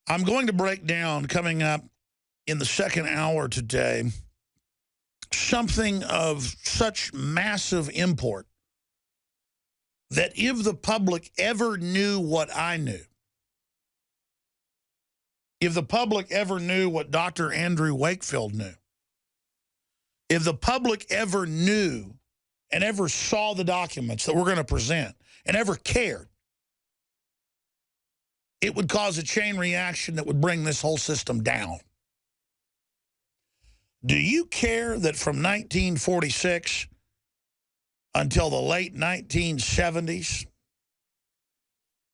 I'm going to break down, coming up in the second hour today, something of such massive import that if the public ever knew what I knew, if the public ever knew what Dr. Andy Wakefield knew, if the public ever knew and ever saw the documents that we're going to present and ever cared, it would cause a chain reaction that would bring this whole system down. Do you care that from 1946 until the late 1970s,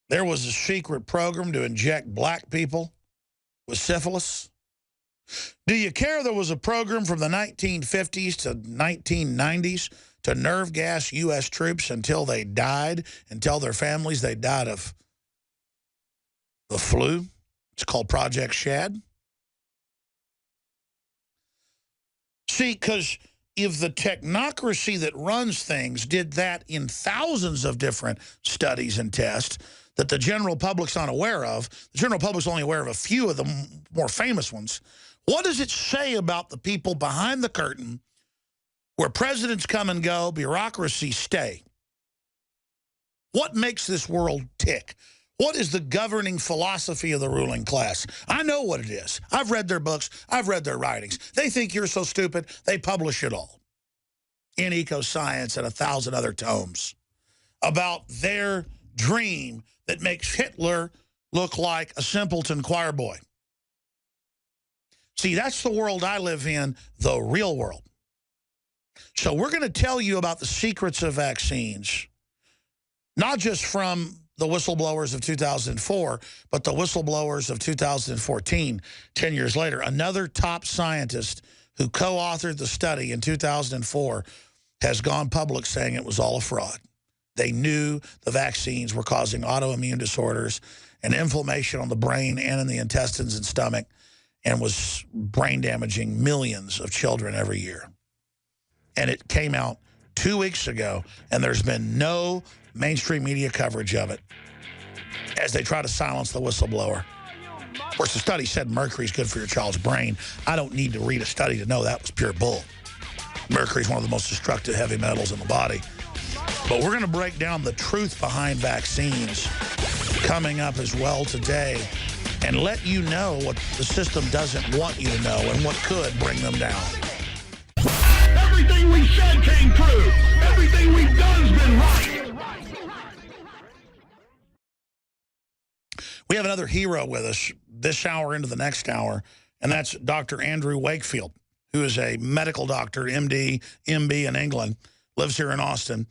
there was a secret program to inject black people with syphilis? Do you care there was a program from the 1950s to 1990s to nerve gas U.S. troops until they died, and tell their families they died of the flu? It's called Project Shad. See, because if the technocracy that runs things did that in thousands of different studies and tests that the general public's not aware of, the general public's only aware of a few of the more famous ones, what does it say about the people behind the curtain where presidents come and go, bureaucracies stay? What makes this world tick? What is the governing philosophy of the ruling class? I know what it is. I've read their books. I've read their writings. They think you're so stupid, they publish it all in Ecoscience and 1,000 other tomes about their dream that makes Hitler look like a simpleton choir boy. See, that's the world I live in, the real world. So we're going to tell you about the secrets of vaccines, not just from the whistleblowers of 2004, but the whistleblowers of 2014, 10 years later. Another top scientist who co-authored the study in 2004 has gone public saying it was all a fraud. They knew the vaccines were causing autoimmune disorders and inflammation on the brain and in the intestines and stomach, and was brain damaging millions of children every year. And it came out 2 weeks ago, and there's been no mainstream media coverage of it as they try to silence the whistleblower. Of course, the study said mercury is good for your child's brain. I don't need to read a study to know that was pure bull. Mercury is one of the most destructive heavy metals in the body. But we're going to break down the truth behind vaccines coming up as well today, and let you know what the system doesn't want you to know and what could bring them down. Everything we said came true. Everything we've done's been right. We have another hero with us this hour into the next hour, and that's Dr. Andy Wakefield, who is a medical doctor, MD, MB in England, lives here in Austin.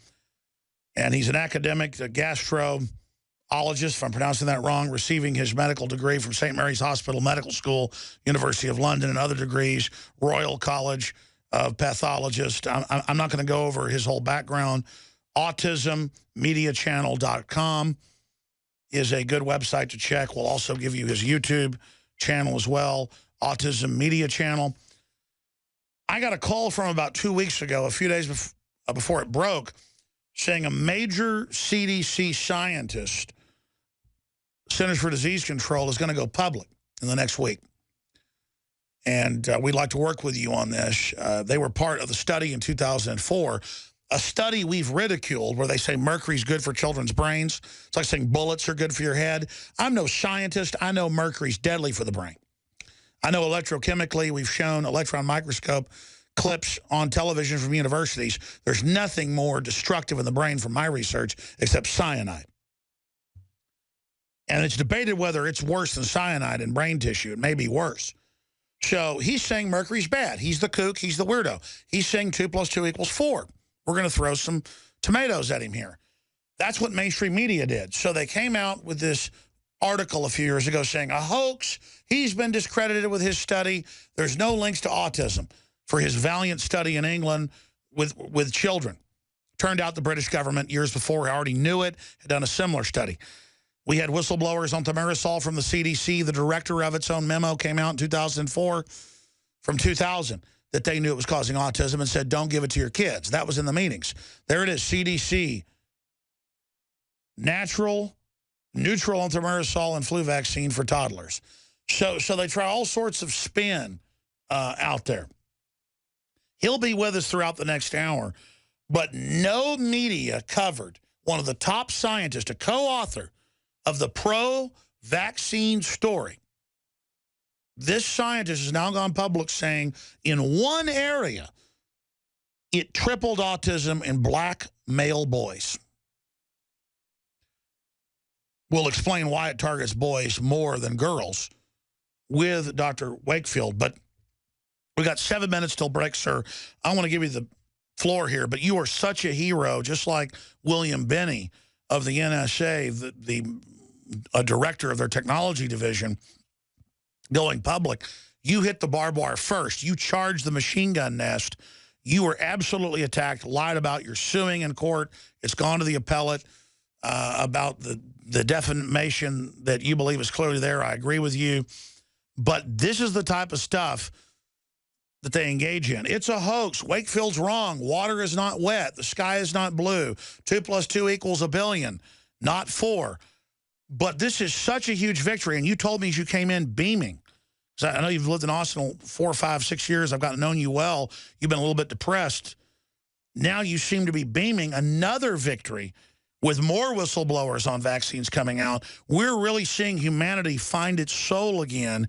And he's an academic, a gastroenterologist, if I'm pronouncing that wrong, receiving his medical degree from St. Mary's Hospital Medical School, University of London, and other degrees, Royal College of Pathologist. I'm not going to go over his whole background. AutismMediaChannel.com is a good website to check. We'll also give you his YouTube channel as well, Autism Media Channel. I got a call from about 2 weeks ago, a few days before it broke, saying a major CDC scientist, Centers for Disease Control, is going to go public in the next week. And we'd like to work with you on this. They were part of the study in 2004, a study we've ridiculed where they say mercury's good for children's brains. It's like saying bullets are good for your head. I'm no scientist. I know mercury's deadly for the brain. I know electrochemically, we've shown electron microscope clips on television from universities. There's nothing more destructive in the brain from my research except cyanide. And it's debated whether it's worse than cyanide in brain tissue. It may be worse. So he's saying mercury's bad. He's the kook. He's the weirdo. He's saying 2 + 2 = 4. We're going to throw some tomatoes at him here. That's what mainstream media did. So they came out with this article a few years ago saying a hoax. He's been discredited with his study. There's no links to autism for his valiant study in England with children. Turned out the British government years before already knew it, had done a similar study. We had whistleblowers on thimerosal from the CDC. The director of its own memo came out in 2004 from 2000 that they knew it was causing autism and said, don't give it to your kids. That was in the meetings. There it is, CDC. Neutral on thimerosal and flu vaccine for toddlers. So they try all sorts of spin out there. He'll be with us throughout the next hour, but no media covered one of the top scientists, a co-author of the pro-vaccine story. This scientist has now gone public saying in one area, it tripled autism in black male boys. We'll explain why it targets boys more than girls with Dr. Wakefield. But we got 7 minutes till break, sir. I want to give you the floor here, but you are such a hero, just like William Binney of the NSA, a director of their technology division, going public. You hit the barbed wire first. You charged the machine gun nest. You were absolutely attacked, lied about your suing in court. It's gone to the appellate about the defamation that you believe is clearly there. I agree with you. But this is the type of stuff that they engage in. It's a hoax. Wakefield's wrong. Water is not wet. The sky is not blue. 2 + 2 = 1 billion, not 4. But this is such a huge victory. And you told me as you came in beaming. So I know you've lived in Austin 4, 5, 6 years. I've gotten to know you well. You've been a little bit depressed. Now you seem to be beaming. Another victory with more whistleblowers on vaccines coming out. We're really seeing humanity find its soul again.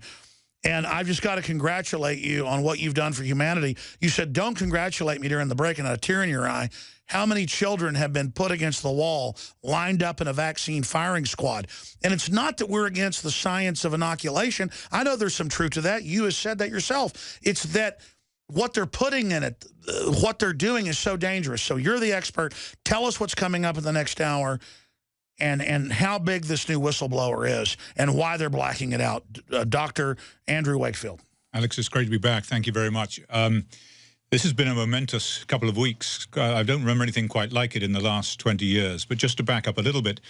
And I've just got to congratulate you on what you've done for humanity. You said, don't congratulate me during the break, and a tear in your eye. How many children have been put against the wall, lined up in a vaccine firing squad? And it's not that we're against the science of inoculation. I know there's some truth to that. You have said that yourself. It's that what they're putting in it, what they're doing is so dangerous. So you're the expert. Tell us what's coming up in the next hour and how big this new whistleblower is and why they're blacking it out. Dr. Andrew Wakefield. Alex, it's great to be back. Thank you very much. This has been a momentous couple of weeks. I don't remember anything quite like it in the last 20 years. But just to back up a little bit,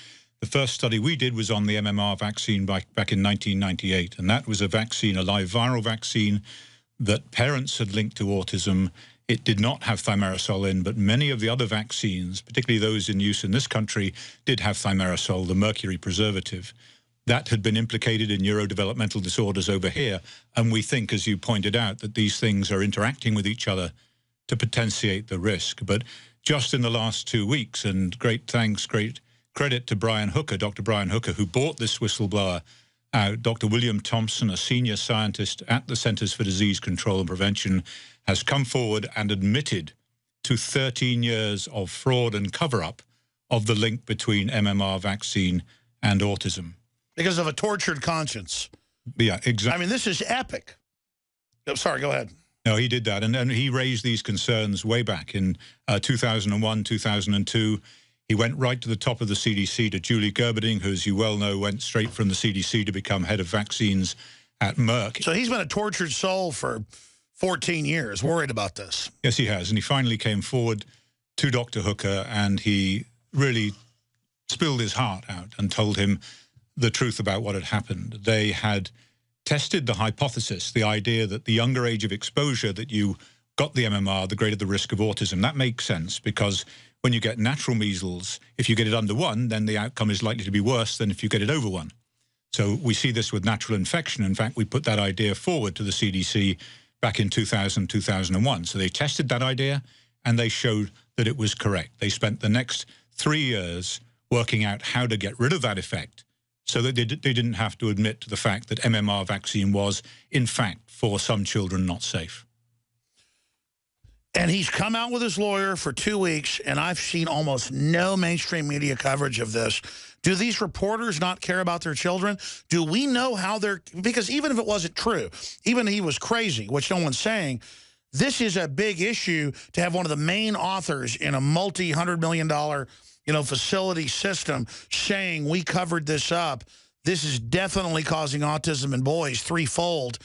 the first study we did was on the MMR vaccine back in 1998. And that was a vaccine, a live viral vaccine that parents had linked to autism. It did not have thimerosal in, but many of the other vaccines, particularly those in use in this country, did have thimerosal, the mercury preservative. That had been implicated in neurodevelopmental disorders over here. And we think, as you pointed out, that these things are interacting with each other to potentiate the risk. But just in the last 2 weeks, and great thanks, great credit to Brian Hooker, Dr. Brian Hooker, who brought this whistleblower out. Dr. William Thompson, a senior scientist at the Centers for Disease Control and Prevention, has come forward and admitted to 13 years of fraud and cover-up of the link between MMR vaccine and autism. Because of a tortured conscience. Yeah, exactly. I mean, this is epic. Oh, sorry, go ahead. No, he did that. And he raised these concerns way back in 2001, 2002. He went right to the top of the CDC, to Julie Gerberding, who, as you well know, went straight from the CDC to become head of vaccines at Merck. So he's been a tortured soul for 14 years, worried about this. Yes, he has. And he finally came forward to Dr. Hooker, and he really spilled his heart out and told him the truth about what had happened. They had tested the hypothesis, the idea that the younger age of exposure that you got the MMR, the greater the risk of autism. That makes sense, because when you get natural measles, if you get it under 1, then the outcome is likely to be worse than if you get it over 1. So we see this with natural infection. In fact, we put that idea forward to the CDC back in 2000, 2001. So they tested that idea, and they showed that it was correct. They spent the next 3 years working out how to get rid of that effect, so that they didn't have to admit to the fact that MMR vaccine was, in fact, for some children, not safe. And he's come out with his lawyer for 2 weeks, and I've seen almost no mainstream media coverage of this. Do these reporters not care about their children? Do we know how they're... Because even if it wasn't true, even if he was crazy, which no one's saying, this is a big issue to have one of the main authors in a multi-$100 million facility system saying we covered this up. This is definitely causing autism in boys threefold.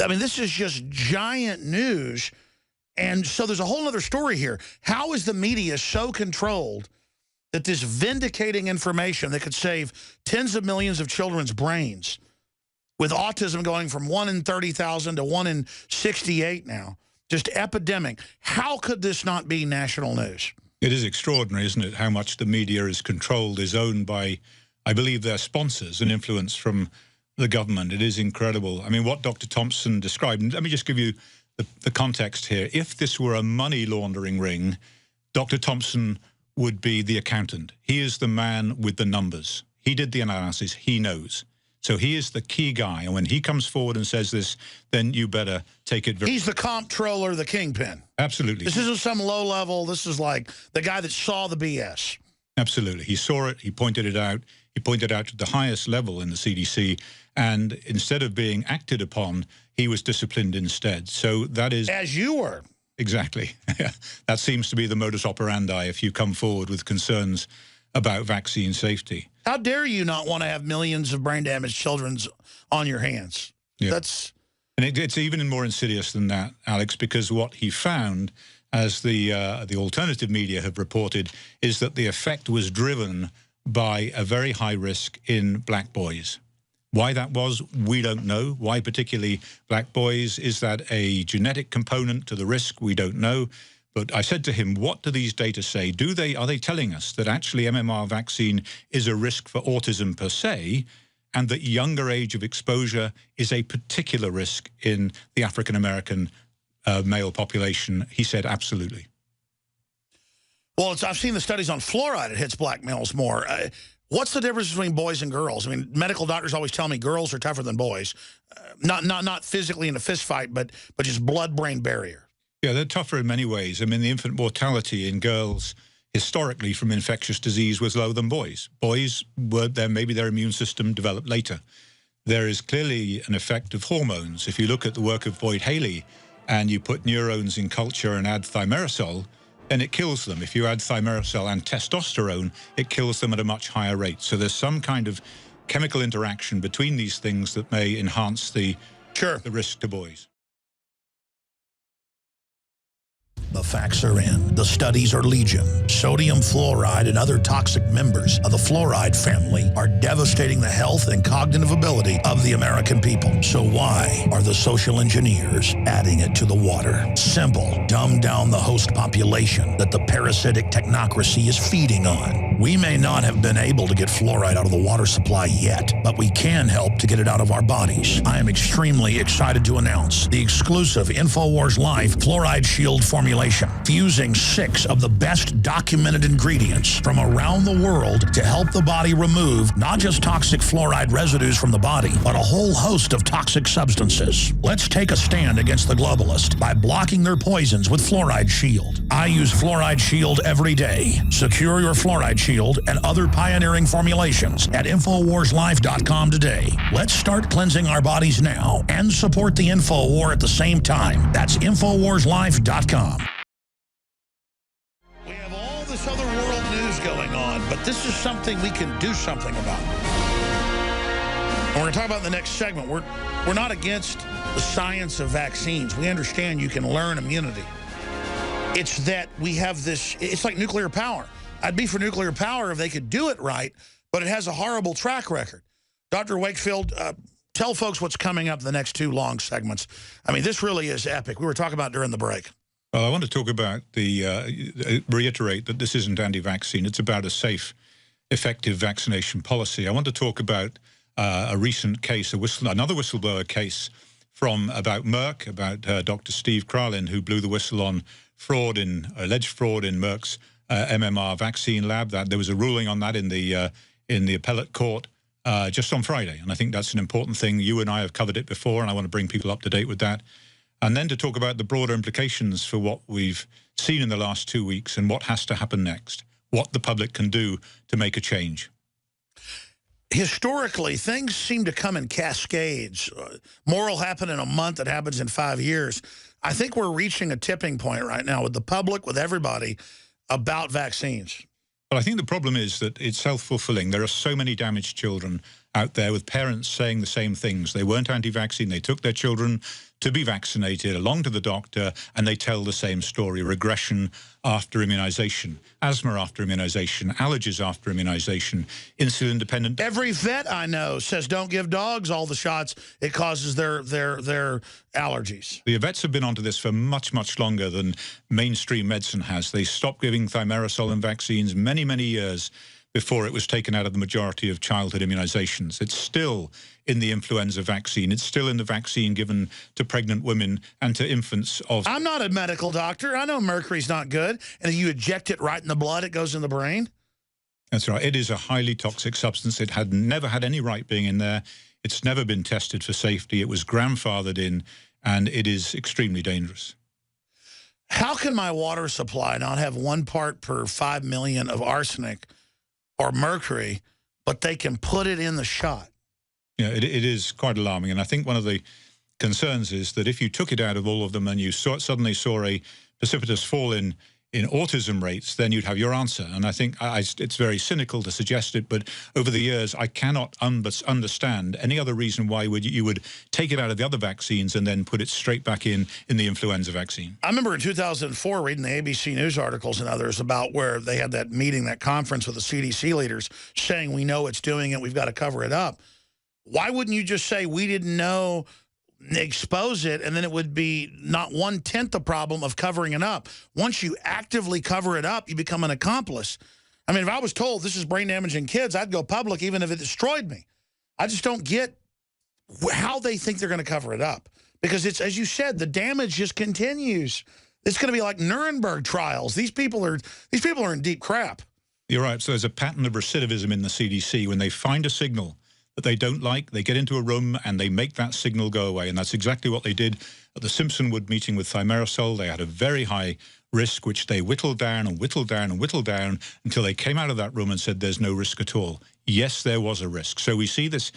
I mean, this is just giant news. And so there's a whole other story here. How is the media so controlled that this vindicating information that could save tens of millions of children's brains, with autism going from 1 in 30,000 to 1 in 68 now, just epidemic, how could this not be national news? It is extraordinary, isn't it, how much the media is controlled, is owned by, I believe, their sponsors, and influenced from the government. It is incredible. I mean, what Dr. Thompson described, and let me just give you the context here. If this were a money laundering ring, Dr. Thompson would be the accountant. He is the man with the numbers. He did the analysis. He knows. So he is the key guy. And when he comes forward and says this, then you better take it very... He's the comptroller, the kingpin. Absolutely. This isn't some low level. This is like the guy that saw the BS. Absolutely. He saw it. He pointed it out. He pointed out to the highest level in the CDC. And instead of being acted upon, he was disciplined instead. So that is... As you were. Exactly. That seems to be the modus operandi if you come forward with concerns about vaccine safety. How dare you not want to have millions of brain-damaged children on your hands? Yeah. That's... And it's even more insidious than that, Alex, because what he found, as the alternative media have reported, is that the effect was driven by a very high risk in black boys. Why that was, we don't know. Why particularly black boys? Is that a genetic component to the risk? We don't know. But I said to him, what do these data say? Are they telling us that actually MMR vaccine is a risk for autism per se, and that younger age of exposure is a particular risk in the African-American male population? He said, absolutely. Well, I've seen the studies on fluoride. It hits black males more. What's the difference between boys and girls? I mean, medical doctors always tell me girls are tougher than boys. Not physically in a fist fight, but just blood-brain barrier. Yeah, they're tougher in many ways. I mean, the infant mortality in girls historically from infectious disease was lower than boys. Boys were there, maybe their immune system developed later. There is clearly an effect of hormones. If you look at the work of Boyd Haley and you put neurons in culture and add thimerosal, then it kills them. If you add thimerosal and testosterone, it kills them at a much higher rate. So there's some kind of chemical interaction between these things that may enhance the risk to boys. The facts are in. The studies are legion. Sodium fluoride and other toxic members of the fluoride family are devastating the health and cognitive ability of the American people. So why are the social engineers adding it to the water? Simple. Dumb down the host population that the parasitic technocracy is feeding on. We may not have been able to get fluoride out of the water supply yet, but we can help to get it out of our bodies. I am extremely excited to announce the exclusive InfoWars Life Fluoride Shield formulation, fusing 6 of the best documented ingredients from around the world to help the body remove not just toxic fluoride residues from the body, but a whole host of toxic substances. Let's take a stand against the globalist by blocking their poisons with Fluoride Shield. I use Fluoride Shield every day. Secure your Fluoride Shield and other pioneering formulations at InfoWarsLife.com today. Let's start cleansing our bodies now and support the info war at the same time. That's InfoWarsLife.com. We have all this other world news going on, but this is something we can do something about. And we're going to talk about in the next segment. We're not against the science of vaccines. We understand you can learn immunity. It's that we have this, it's like nuclear power. I'd be for nuclear power if they could do it right, but it has a horrible track record. Dr. Wakefield, tell folks what's coming up in the next 2 long segments. I mean, this really is epic. We were talking about during the break. Well, I want to talk about reiterate that this isn't anti-vaccine. It's about a safe, effective vaccination policy. I want to talk about a recent case, another whistleblower case about Merck, about Dr. Steve Kralin, who blew the whistle on alleged fraud in Merck's MMR vaccine lab. That there was a ruling on that in the appellate court just on Friday, and I think that's an important thing. You and I have covered it before, and I want to bring people up to date with that. And then to talk about the broader implications for what we've seen in the last 2 weeks and what has to happen next, what the public can do to make a change. Historically, things seem to come in cascades. More will happen in a month that happens in 5 years. I think we're reaching a tipping point right now with the public, with everybody, about vaccines. Well, I think the problem is that it's self-fulfilling. There are so many damaged children out there with parents saying the same things. They weren't anti-vaccine. They took their children to be vaccinated along to the doctor, and they tell the same story. Regression after immunization, asthma after immunization, allergies after immunization, insulin-dependent. Every vet I know says don't give dogs all the shots. It causes their allergies. The vets have been onto this for much, much longer than mainstream medicine has. They stopped giving thimerosal and vaccines many, many years before it was taken out of the majority of childhood immunizations. It's still in the influenza vaccine. It's still in the vaccine given to pregnant women and to infants of... I'm not a medical doctor. I know mercury's not good. And if you eject it right in the blood, it goes in the brain. That's right. It is a highly toxic substance. It had never had any right being in there. It's never been tested for safety. It was grandfathered in, and it is extremely dangerous. How can my water supply not have 1 part per 5 million of arsenic or mercury, but they can put it in the shot? Yeah, it is quite alarming. And I think one of the concerns is that if you took it out of all of them and you suddenly saw a precipitous fall in autism rates, then you'd have your answer. And I think it's very cynical to suggest it, but over the years, I cannot understand any other reason why you would take it out of the other vaccines and then put it straight back in the influenza vaccine. I remember in 2004 reading the ABC News articles and others about where they had that meeting, that conference with the CDC leaders saying, we know it's doing it, we've got to cover it up. Why wouldn't you just say, we didn't know, expose it, and then it would be not 1/10 the problem of covering it up. Once you actively cover it up, you become an accomplice. I mean, if I was told this is brain damaging kids, I'd go public even if it destroyed me. I just don't get how they think they're going to cover it up. Because it's, as you said, the damage just continues. It's going to be like Nuremberg trials. These people are in deep crap. You're right. So there's a pattern of recidivism in the CDC. When they find a signal that they don't like, they get into a room and they make that signal go away. And that's exactly what they did at the Simpsonwood meeting with thimerosal. They had a very high risk, which they whittled down and whittled down and whittled down until they came out of that room and said there's no risk at all. Yes, there was a risk. So we see this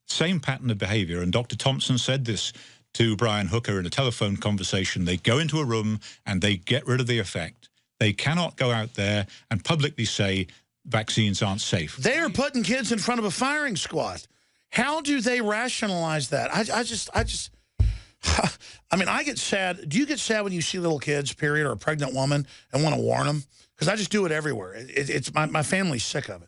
same pattern of behavior. And Dr. Thompson said this to Brian Hooker in a telephone conversation. They go into a room and they get rid of the effect. They cannot go out there and publicly say vaccines aren't safe. They are putting kids in front of a firing squad. How do they rationalize that? I mean, I get sad. Do you get sad when you see little kids, period, or a pregnant woman and want to warn them? Because I just do it everywhere. It's my family's sick of it.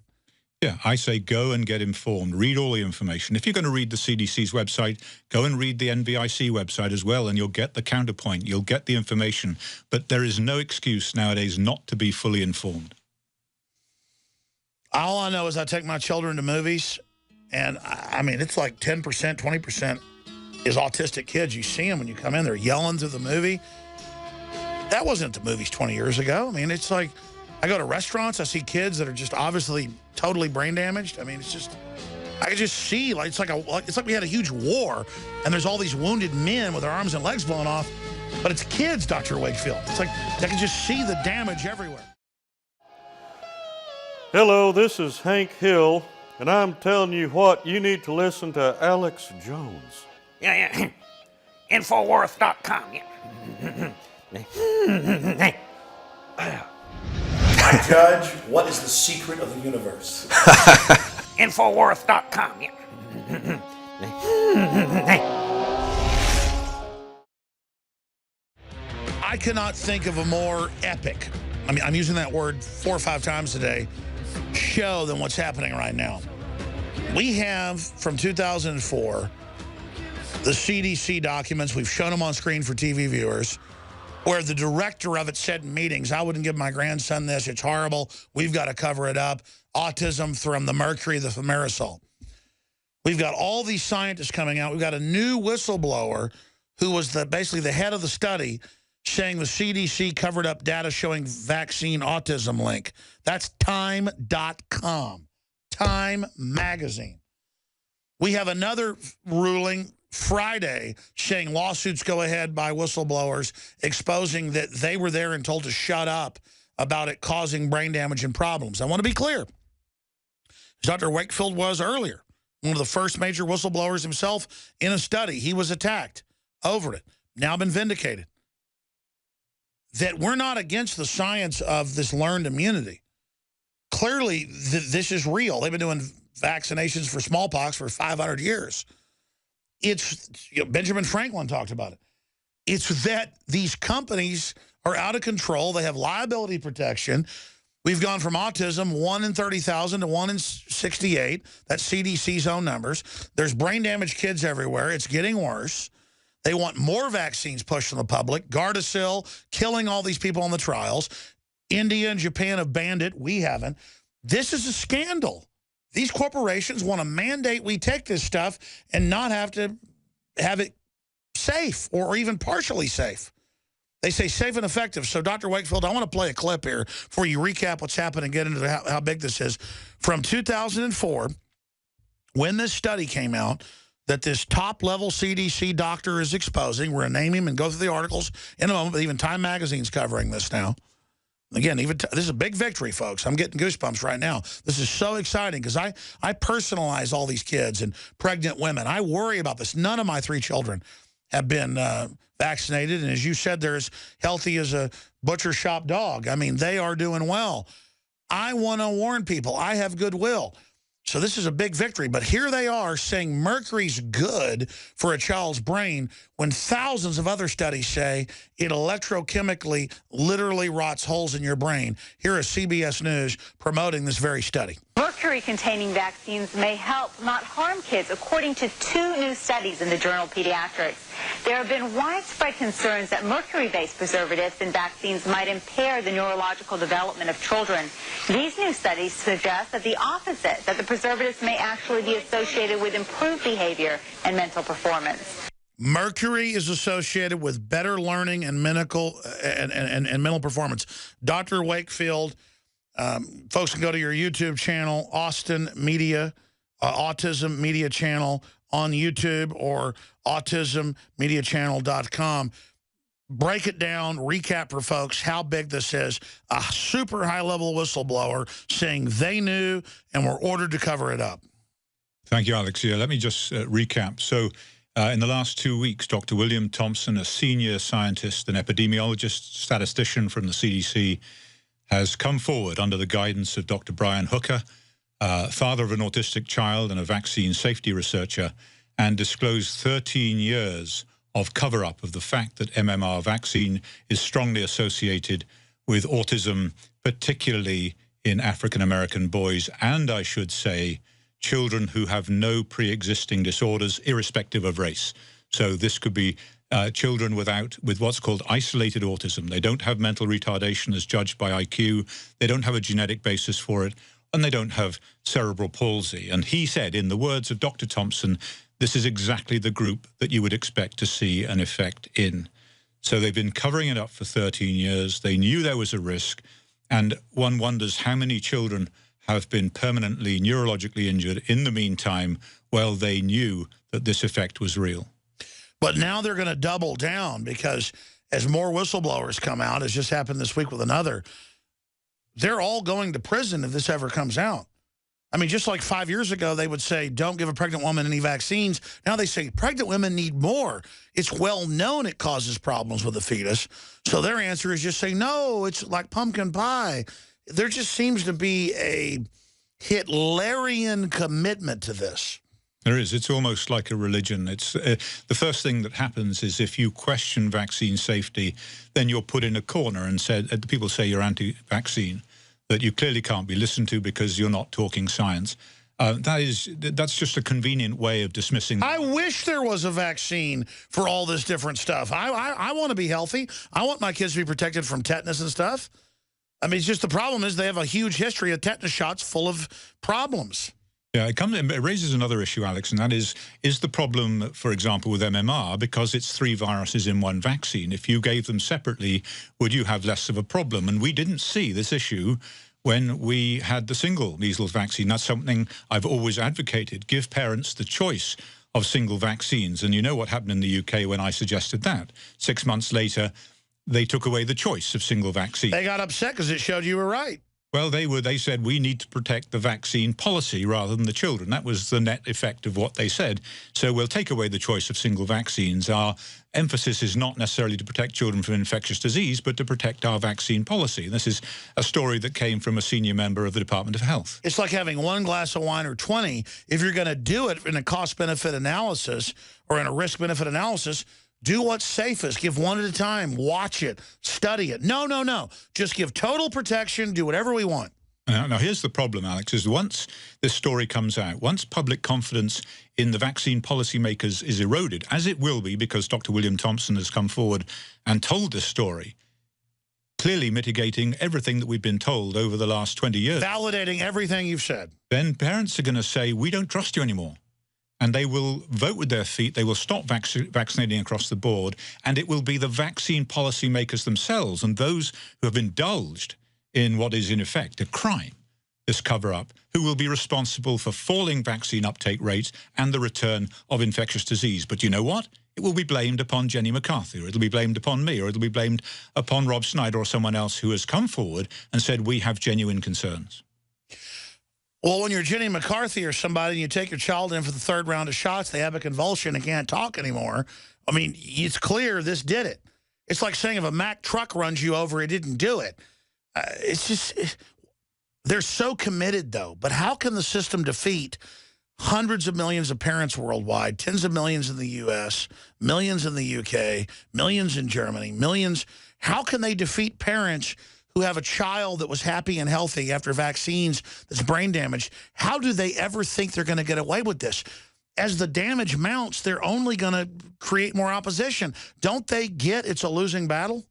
Yeah, I say go and get informed. Read all the information. If you're going to read the CDC's website, go and read the NVIC website as well, and you'll get the counterpoint. You'll get the information. But there is no excuse nowadays not to be fully informed. All I know is I take my children to movies, and I mean, it's like 10%, 20% is autistic kids. You see them when you come in, they're yelling through the movie. That wasn't the movies 20 years ago. I mean, it's like I go to restaurants, I see kids that are just obviously totally brain damaged. I mean, it's just, I can just see, like, it's like we had a huge war, and there's all these wounded men with their arms and legs blown off, but it's kids, Dr. Wakefield. It's like I can just see the damage everywhere. Hello, this is Hank Hill, and I'm telling you what, you need to listen to Alex Jones. Yeah. Infowars.com. Yeah. Judge, what is the secret of the universe? Infowars.com. Yeah. I cannot think of a more epic, I mean, I'm using that word 4 or 5 times today, show than what's happening right now. We have, from 2004, the CDC documents. We've shown them on screen for TV viewers, where the director of it said in meetings, I wouldn't give my grandson this. It's horrible. We've got to cover it up. Autism from the mercury, the thimerosal. We've got all these scientists coming out. We've got a new whistleblower who was basically the head of the study saying the CDC covered up data showing vaccine autism link. That's time.com, Time magazine. We have another ruling Friday saying lawsuits go ahead by whistleblowers exposing that they were there and told to shut up about it causing brain damage and problems. I want to be clear. As Dr. Wakefield was earlier, one of the first major whistleblowers himself in a study. He was attacked over it. Now been vindicated. That we're not against the science of this learned immunity. Clearly, this is real. They've been doing vaccinations for smallpox for 500 years. It's, Benjamin Franklin talked about it. It's that these companies are out of control. They have liability protection. We've gone from autism, 1 in 30,000 to 1 in 68. That's CDC's own numbers. There's brain damaged kids everywhere. It's getting worse. They want more vaccines pushed on the public. Gardasil, killing all these people on the trials. India and Japan have banned it. We haven't. This is a scandal. These corporations want to mandate we take this stuff and not have to have it safe or even partially safe. They say safe and effective. So, Dr. Wakefield, I want to play a clip here before you recap what's happened and get into how big this is. From 2004, when this study came out that this top-level CDC doctor is exposing, we're going to name him and go through the articles in a moment, but even Time Magazine's covering this now. Again, this is a big victory, folks. I'm getting goosebumps right now. This is so exciting because I personalize all these kids and pregnant women. I worry about this. None of my 3 children have been vaccinated. And as you said, they're as healthy as a butcher shop dog. I mean, they are doing well. I want to warn people. I have goodwill. So this is a big victory. But here they are saying mercury's good for a child's brain when thousands of other studies say it electrochemically literally rots holes in your brain. Here is CBS News promoting this very study. Mercury-containing vaccines may help, not harm kids, according to 2 new studies in the journal Pediatrics. There have been widespread concerns that mercury-based preservatives in vaccines might impair the neurological development of children. These new studies suggest that the opposite, that the preservatives may actually be associated with improved behavior and mental performance. Mercury is associated with better learning and mental performance. Dr. Wakefield, folks can go to your YouTube channel, Austin Media, Autism Media Channel on YouTube, or autismmediachannel.com. Break it down, recap for folks how big this is. A super high-level whistleblower saying they knew and were ordered to cover it up. Thank you, Alex. Yeah, let me just recap. So in the last 2 weeks, Dr. William Thompson, a senior scientist, an epidemiologist, statistician from the CDC, has come forward under the guidance of Dr. Brian Hooker, father of an autistic child and a vaccine safety researcher, and disclosed 13 years of cover-up of the fact that MMR vaccine is strongly associated with autism, particularly in African-American boys, and I should say children who have no pre-existing disorders, irrespective of race. So this could be children with what's called isolated autism. They don't have mental retardation as judged by IQ. They don't have a genetic basis for it, and they don't have cerebral palsy. And he said, in the words of Dr. Thompson, this is exactly the group that you would expect to see an effect in. So they've been covering it up for 13 years. They knew there was a risk. And one wonders how many children have been permanently neurologically injured in the meantime while they knew that this effect was real. But now they're going to double down because as more whistleblowers come out, as just happened this week with another, they're all going to prison if this ever comes out. I mean, just like 5 years ago, they would say, don't give a pregnant woman any vaccines. Now they say pregnant women need more. It's well known it causes problems with the fetus. So their answer is just say, no, it's like pumpkin pie. There just seems to be a Hitlerian commitment to this. There is. It's almost like a religion. It's the first thing that happens is if you question vaccine safety, then you're put in a corner and said, people say you're anti-vaccine, that you clearly can't be listened to because you're not talking science. That's just a convenient way of dismissing. I wish there was a vaccine for all this different stuff. I want to be healthy. I want my kids to be protected from tetanus and stuff. I mean, it's just the problem is they have a huge history of tetanus shots full of problems. Yeah, it raises another issue, Alex, and that is the problem, for example, with MMR, because it's 3 viruses in 1 vaccine. If you gave them separately, would you have less of a problem? And we didn't see this issue when we had the single measles vaccine. That's something I've always advocated. Give parents the choice of single vaccines. And you know what happened in the UK when I suggested that. 6 months later, they took away the choice of single vaccine. They got upset because it showed you were right. Well, they said we need to protect the vaccine policy rather than the children. That was the net effect of what they said. So we'll take away the choice of single vaccines. Our emphasis is not necessarily to protect children from infectious disease, but to protect our vaccine policy. This is a story that came from a senior member of the Department of Health. It's like having 1 glass of wine or 20. If you're going to do it in a cost-benefit analysis or in a risk-benefit analysis, do what's safest. Give 1 at a time. Watch it. Study it. No. Just give total protection. Do whatever we want. Now, here's the problem, Alex, is once this story comes out, once public confidence in the vaccine policymakers is eroded, as it will be because Dr. William Thompson has come forward and told this story, clearly mitigating everything that we've been told over the last 20 years. Validating everything you've said. Then parents are going to say, we don't trust you anymore. And they will vote with their feet. They will stop vaccinating across the board. And it will be the vaccine policymakers themselves and those who have indulged in what is, in effect, a crime, this cover-up, who will be responsible for falling vaccine uptake rates and the return of infectious disease. But you know what? It will be blamed upon Jenny McCarthy, or it'll be blamed upon me, or it'll be blamed upon Rob Snyder or someone else who has come forward and said, we have genuine concerns. Well, when you're Jenny McCarthy or somebody and you take your child in for the 3rd round of shots, they have a convulsion and can't talk anymore. I mean, it's clear this did it. It's like saying if a Mack truck runs you over, it didn't do it. It's just, they're so committed, though. But how can the system defeat hundreds of millions of parents worldwide, tens of millions in the U.S., millions in the U.K., millions in Germany, millions? How can they defeat parents who have a child that was happy and healthy after vaccines that's brain damaged? How do they ever think they're going to get away with this? As the damage mounts, they're only going to create more opposition. Don't they get it's a losing battle?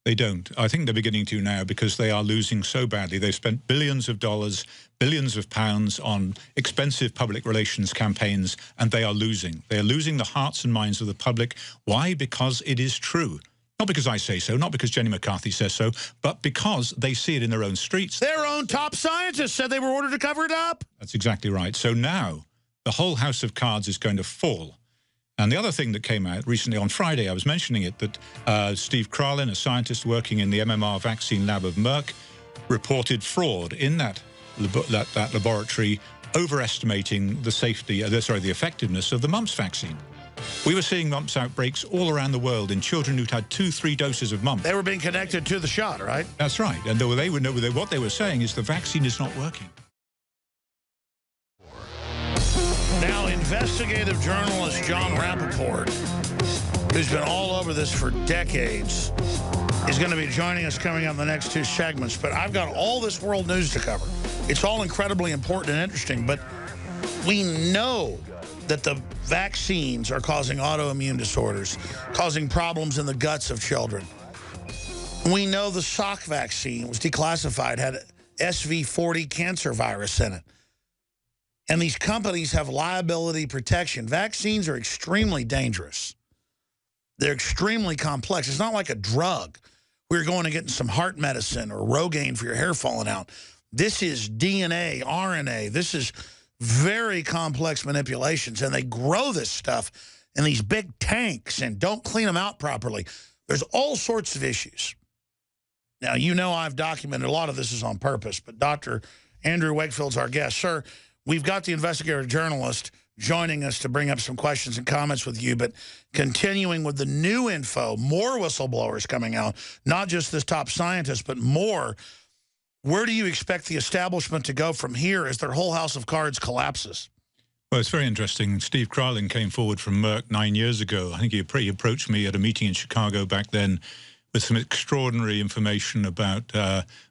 They don't. I think they're beginning to now because they are losing so badly. They've spent billions of dollars, billions of pounds on expensive public relations campaigns, and they are losing. They are losing the hearts and minds of the public. Why? Because it is true. Not because I say so, not because Jenny McCarthy says so, but because they see it in their own streets. Their own top scientists said they were ordered to cover it up. That's exactly right. So now the whole house of cards is going to fall. And the other thing that came out recently on Friday, I was mentioning it, that Steve Kralin, a scientist working in the MMR vaccine lab of Merck, reported fraud in that laboratory, overestimating the safety, the effectiveness of the mumps vaccine. We were seeing mumps outbreaks all around the world in children who'd had 2-3 doses of mumps. They were being connected to the shot, right? That's right. And what they were saying is the vaccine is not working. Now, investigative journalist Jon Rappoport, who's been all over this for decades, is going to be joining us coming up in the next 2 segments. But I've got all this world news to cover. It's all incredibly important and interesting, but we know that the vaccines are causing autoimmune disorders, causing problems in the guts of children. We know the Salk vaccine was declassified, had SV40 cancer virus in it. And these companies have liability protection. Vaccines are extremely dangerous. They're extremely complex. It's not like a drug. We're going to get some heart medicine or Rogaine for your hair falling out. This is DNA, RNA. This is very complex manipulations, and they grow this stuff in these big tanks and don't clean them out properly. There's all sorts of issues. Now, you know I've documented a lot of this is on purpose, but Dr. Andrew Wakefield's our guest. Sir, we've got the investigative journalist joining us to bring up some questions and comments with you, but continuing with the new info, more whistleblowers coming out, not just this top scientist, but more. Where do you expect the establishment to go from here as their whole house of cards collapses? Well, it's very interesting. Steve Kralin came forward from Merck 9 years ago. I think he approached me at a meeting in Chicago back then with some extraordinary information about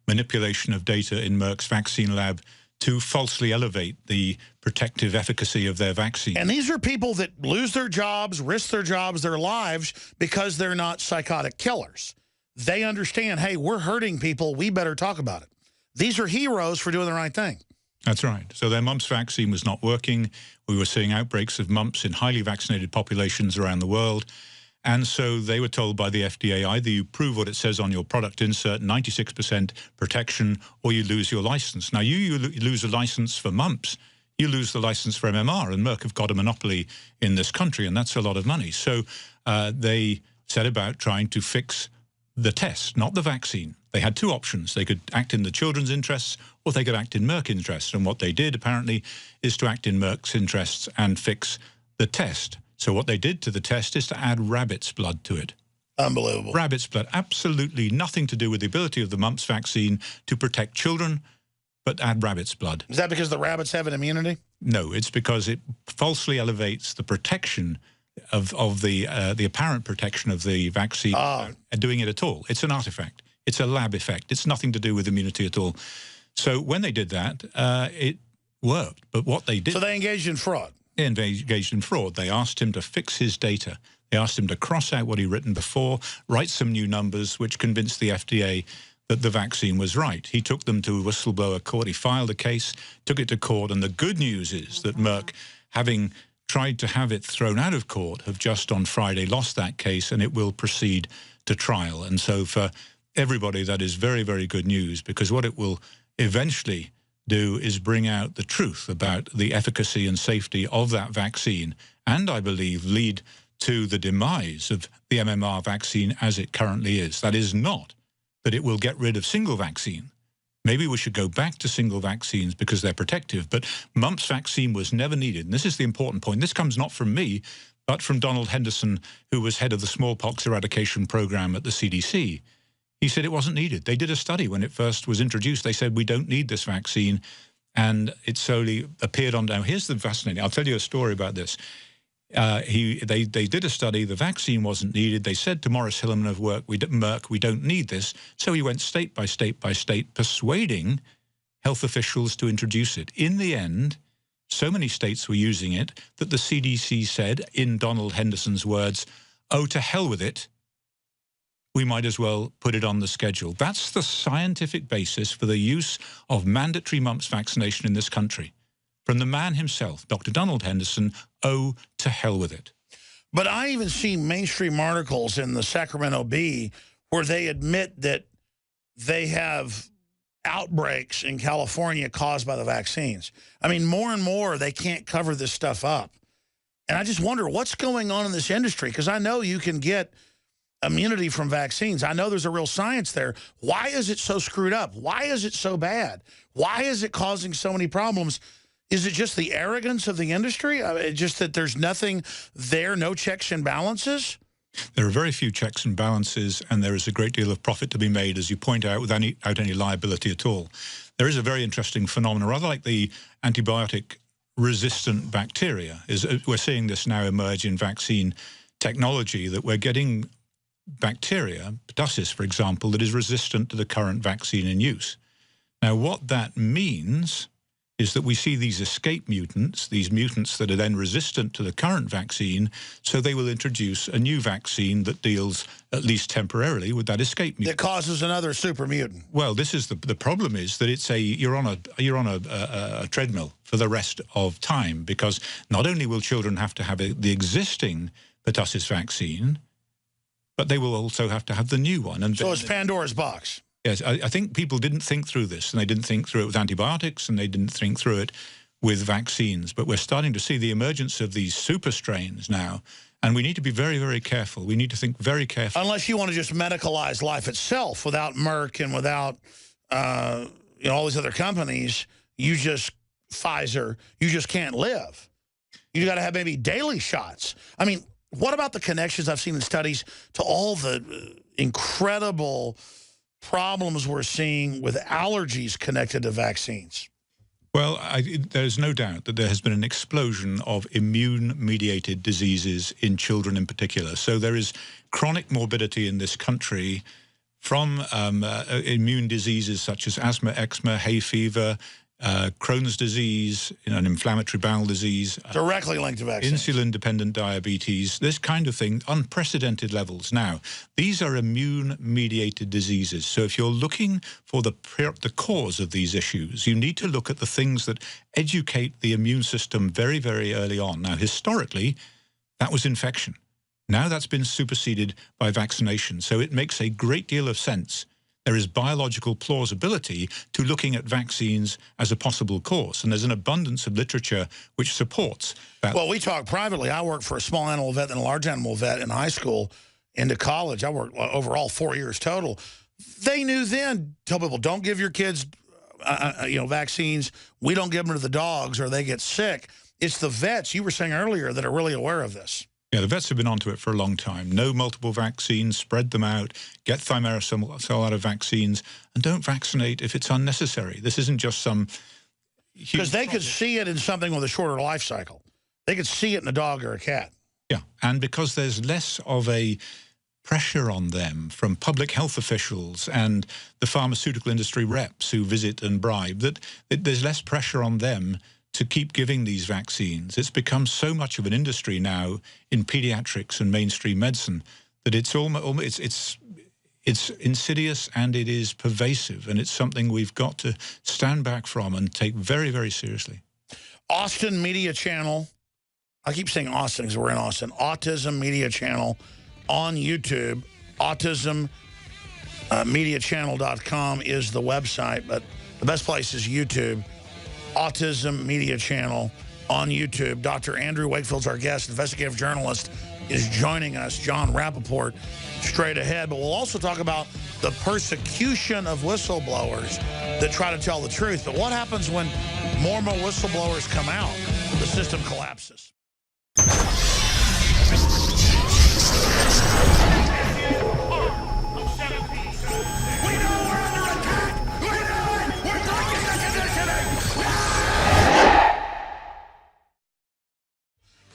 manipulation of data in Merck's vaccine lab to falsely elevate the protective efficacy of their vaccine. And these are people that lose their jobs, risk their jobs, their lives, because they're not psychotic killers. They understand, hey, we're hurting people. We better talk about it. These are heroes for doing the right thing. That's right. So their mumps vaccine was not working. We were seeing outbreaks of mumps in highly vaccinated populations around the world. And so they were told by the FDA, either you prove what it says on your product insert, 96% protection, or you lose your license. Now, you lose a license for mumps, you lose the license for MMR, and Merck have got a monopoly in this country, and that's a lot of money. So they set about trying to fix the test, not the vaccine. They had 2 options. They could act in the children's interests, or they could act in Merck interests. And what they did, apparently, is to act in Merck's interests and fix the test. So what they did to the test is to add rabbit's blood to it. Unbelievable. Rabbit's blood, absolutely nothing to do with the ability of the mumps vaccine to protect children, but add rabbit's blood. Is that because the rabbits have an immunity? No, it's because it falsely elevates the protection of the apparent protection of the vaccine doing it at all. It's an artifact. It's a lab effect. It's nothing to do with immunity at all. So when they did that, it worked. But what they did... So they engaged in fraud. Engaged in fraud. They asked him to fix his data. They asked him to cross out what he'd written before, write some new numbers, which convinced the FDA that the vaccine was right. He took them to a whistleblower court. He filed a case, took it to court, and the good news is that Merck, having tried to have it thrown out of court, have just on Friday lost that case, and it will proceed to trial. And so for everybody, that is very, very good news, because what it will eventually do is bring out the truth about the efficacy and safety of that vaccine, and I believe lead to the demise of the MMR vaccine as it currently is. That is not that it will get rid of single vaccine. Maybe we should go back to single vaccines because they're protective, but mumps vaccine was never needed. And this is the important point. This comes not from me, but from Donald Henderson, who was head of the smallpox eradication program at the CDC. He said it wasn't needed. They did a study when it first was introduced. They said, we don't need this vaccine. And it slowly appeared on down. Here's the fascinating, I'll tell you a story about this. They did a study. The vaccine wasn't needed. They said to Morris Hillerman of Merck, we don't need this. So he went state by state by state, persuading health officials to introduce it. In the end, so many states were using it that the CDC said, in Donald Henderson's words, oh, to hell with it. We might as well put it on the schedule. That's the scientific basis for the use of mandatory mumps vaccination in this country. From the man himself, Dr. Donald Henderson, oh, to hell with it. But I even see mainstream articles in the Sacramento Bee where they admit that they have outbreaks in California caused by the vaccines. I mean, more and more, they can't cover this stuff up. And I just wonder what's going on in this industry, because I know you can get immunity from vaccines. I know there's a real science there. Why is it so screwed up? Why is it so bad? Why is it causing so many problems? Is it just the arrogance of the industry? Just that there's nothing there, no checks and balances? There are very few checks and balances, and there is a great deal of profit to be made, as you point out, without any liability at all. There is a very interesting phenomenon, rather like the antibiotic-resistant bacteria. We're seeing this now emerge in vaccine technology, that we're getting bacteria, pertussis, for example, that is resistant to the current vaccine in use. Now, what that means is that we see these escape mutants, these mutants that are then resistant to the current vaccine, so they will introduce a new vaccine that deals, at least temporarily, with that escape mutant. That causes another super mutant. Well, this is the problem is that it's you're on a treadmill for the rest of time, because not only will children have to have the existing pertussis vaccine, but they will also have to have the new one. And so it's Pandora's box. Yes, I think people didn't think through this, and they didn't think through it with antibiotics, and they didn't think through it with vaccines. But we're starting to see the emergence of these super strains now, and we need to be very, very careful. We need to think very carefully. Unless you want to just medicalize life itself without Merck and without all these other companies, Pfizer, you just can't live. You got to have maybe daily shots. I mean, what about the connections I've seen in studies to all the incredible problems we're seeing with allergies connected to vaccines? Well, there's no doubt that there has been an explosion of immune-mediated diseases in children in particular. So there is chronic morbidity in this country from immune diseases such as asthma, eczema, hay fever, Crohn's disease, an inflammatory bowel disease. Directly linked to vaccines. Insulin-dependent diabetes, this kind of thing, unprecedented levels. Now, these are immune-mediated diseases. So if you're looking for the cause of these issues, you need to look at the things that educate the immune system very, very early on. Now, historically, that was infection. Now that's been superseded by vaccination. So it makes a great deal of sense. There is biological plausibility to looking at vaccines as a possible cause, and there's an abundance of literature which supports that. Well, we talk privately. I worked for a small animal vet and a large animal vet in high school into college. I worked overall 4 years total. They knew then, tell people, don't give your kids vaccines. We don't give them to the dogs or they get sick. It's the vets, you were saying earlier, that are really aware of this. Yeah, the vets have been onto it for a long time. No multiple vaccines, spread them out, get thimerosal out of vaccines, and don't vaccinate if it's unnecessary. This isn't just some huge... Because they could see it in something with a shorter life cycle. They could see it in a dog or a cat. Yeah, and because there's less of a pressure on them from public health officials and the pharmaceutical industry reps who visit and bribe, that there's less pressure on them to keep giving these vaccines. It's become so much of an industry now in pediatrics and mainstream medicine that it's almost it's insidious and it is pervasive, and it's something we've got to stand back from and take very, very seriously. Austin Media Channel. I keep saying Austin because we're in Austin. Autism Media Channel on YouTube. AutismMediaChannel.com is the website, but the best place is YouTube. Autism Media Channel on YouTube. Dr. Andrew Wakefield's our guest, investigative journalist, is joining us. Jon Rappoport straight ahead. But we'll also talk about the persecution of whistleblowers that try to tell the truth. But what happens when more and more whistleblowers come out? The system collapses.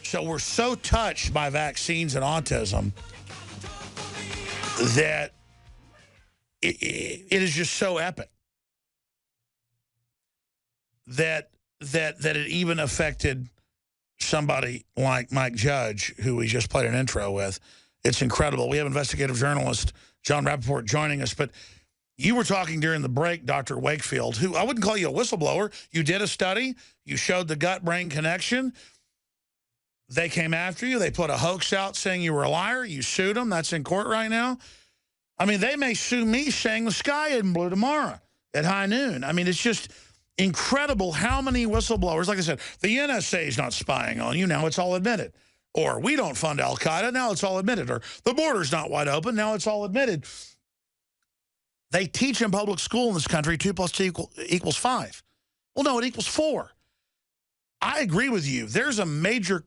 So we're so touched by vaccines and autism that it is just so epic that it even affected somebody like Mike Judge, who we just played an intro with. It's incredible. We have investigative journalist Jon Rappoport joining us, but you were talking during the break, Dr. Wakefield, who I wouldn't call you a whistleblower. You did a study. You showed the gut-brain connection. They came after you. They put a hoax out saying you were a liar. You sued them. That's in court right now. I mean, they may sue me saying the sky isn't blue tomorrow at high noon. I mean, it's just incredible how many whistleblowers, like I said, the NSA is not spying on you. Now it's all admitted. Or we don't fund Al-Qaeda. Now it's all admitted. Or the border's not wide open. Now it's all admitted. They teach in public school in this country 2 + 2 equals 5. Well, no, it equals 4. I agree with you. There's a major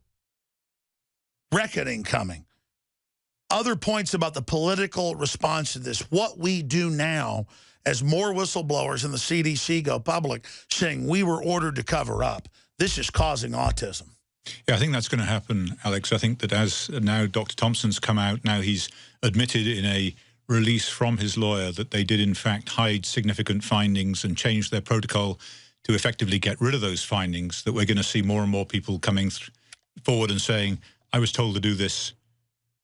reckoning coming. Other points about the political response to this. What we do now as more whistleblowers in the CDC go public saying we were ordered to cover up. This is causing autism. Yeah, I think that's going to happen, Alex. I think that as now Dr. Thompson's come out, now he's admitted in a release from his lawyer that they did in fact hide significant findings and change their protocol to effectively get rid of those findings, that we're going to see more and more people coming forward and saying, I was told to do this.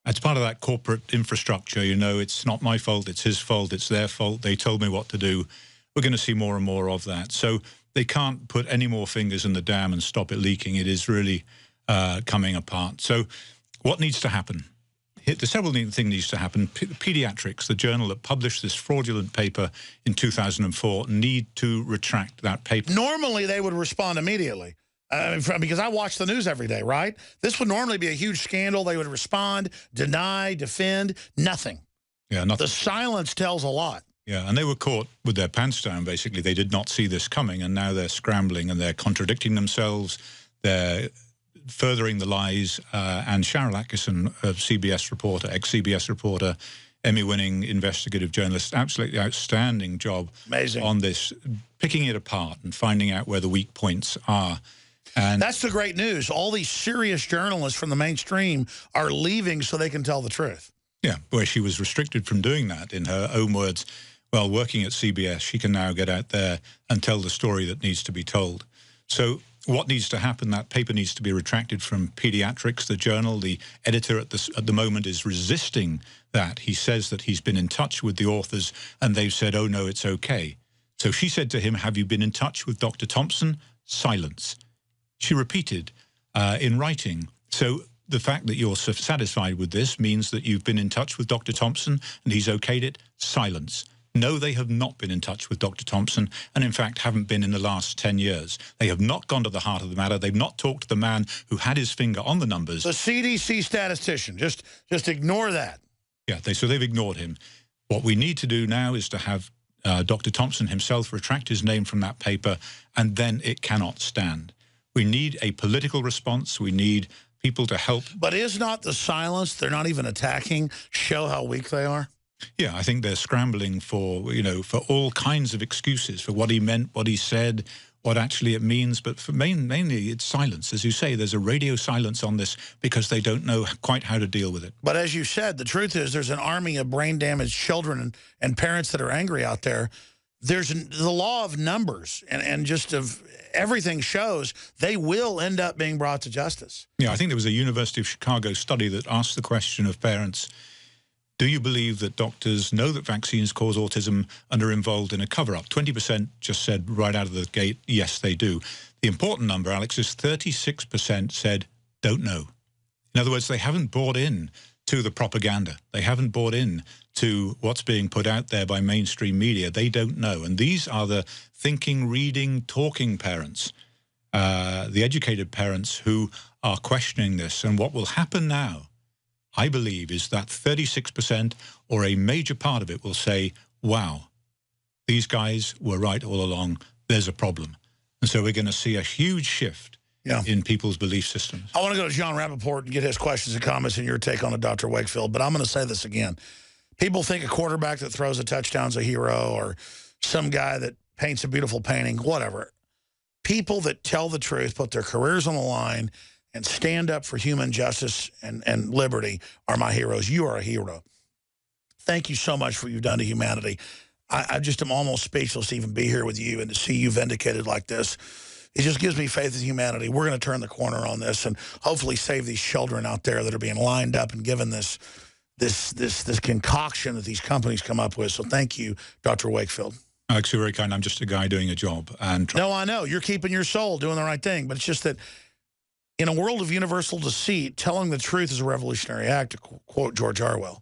It's part of that corporate infrastructure, you know, it's not my fault, it's his fault, it's their fault, they told me what to do. We're going to see more and more of that. So they can't put any more fingers in the dam and stop it leaking. It is really coming apart. So what needs to happen? The several things needs to happen. Pediatrics, the journal that published this fraudulent paper in 2004, need to retract that paper. Normally they would respond immediately. Because I watch the news every day, right? This would normally be a huge scandal. They would respond, deny, defend, nothing. Yeah, nothing. The silence tells a lot. Yeah, and they were caught with their pants down, basically. They did not see this coming, and now they're scrambling and they're contradicting themselves. They're furthering the lies. And Sharyl Attkisson, a CBS reporter, ex-CBS reporter, Emmy-winning investigative journalist, absolutely outstanding job on this, picking it apart and finding out where the weak points are. And that's the great news. All these serious journalists from the mainstream are leaving so they can tell the truth. Yeah, where she was restricted from doing that, in her own words. Well, working at CBS, she can now get out there and tell the story that needs to be told. So what needs to happen? That paper needs to be retracted from Pediatrics, the journal. The editor at the moment is resisting that. He says that he's been in touch with the authors and they've said, oh, no, it's okay. So she said to him, have you been in touch with Dr. Thompson? Silence. She repeated in writing. So the fact that you're satisfied with this means that you've been in touch with Dr. Thompson and he's okayed it. Silence. No, they have not been in touch with Dr. Thompson and, in fact, haven't been in the last 10 years. They have not gone to the heart of the matter. They've not talked to the man who had his finger on the numbers. The CDC statistician. Just ignore that. Yeah, so they've ignored him. What we need to do now is to have Dr. Thompson himself retract his name from that paper, and then it cannot stand. We need a political response. We need people to help. But is not the silence, they're not even attacking, show how weak they are? Yeah, I think they're scrambling for, you know, for all kinds of excuses for what he meant, what he said, what actually it means. But for mainly it's silence. As you say, there's a radio silence on this because they don't know quite how to deal with it. But as you said, the truth is there's an army of brain-damaged children and parents that are angry out there. There's the law of numbers and just of everything shows they will end up being brought to justice. Yeah, I think there was a University of Chicago study that asked the question of parents, Do you believe that doctors know that vaccines cause autism and are involved in a cover-up? 20% just said right out of the gate, yes, they do. The important number, Alex, is 36% said don't know. In other words, they haven't bought in to the propaganda. They haven't bought in to what's being put out there by mainstream media. They don't know. And these are the thinking, reading, talking parents, the educated parents who are questioning this. And what will happen now, I believe, is that 36% or a major part of it will say, wow, these guys were right all along. There's a problem. And so we're going to see a huge shift in people's belief systems. I want to go to Jon Rappoport and get his questions and comments and your take on it, Dr. Wakefield. But I'm going to say this again. People think a quarterback that throws a touchdown's a hero, or some guy that paints a beautiful painting, whatever. People that tell the truth, put their careers on the line, and stand up for human justice and liberty are my heroes. You are a hero. Thank you so much for what you've done to humanity. I just am almost speechless to even be here with you and to see you vindicated like this. It just gives me faith in humanity. We're going to turn the corner on this and hopefully save these children out there that are being lined up and given this concoction that these companies come up with. So thank you, Dr. Wakefield. Alex, you're very kind. I'm just a guy doing a job. No, I know. You're keeping your soul, doing the right thing. But it's just that in a world of universal deceit, telling the truth is a revolutionary act, to quote George Orwell.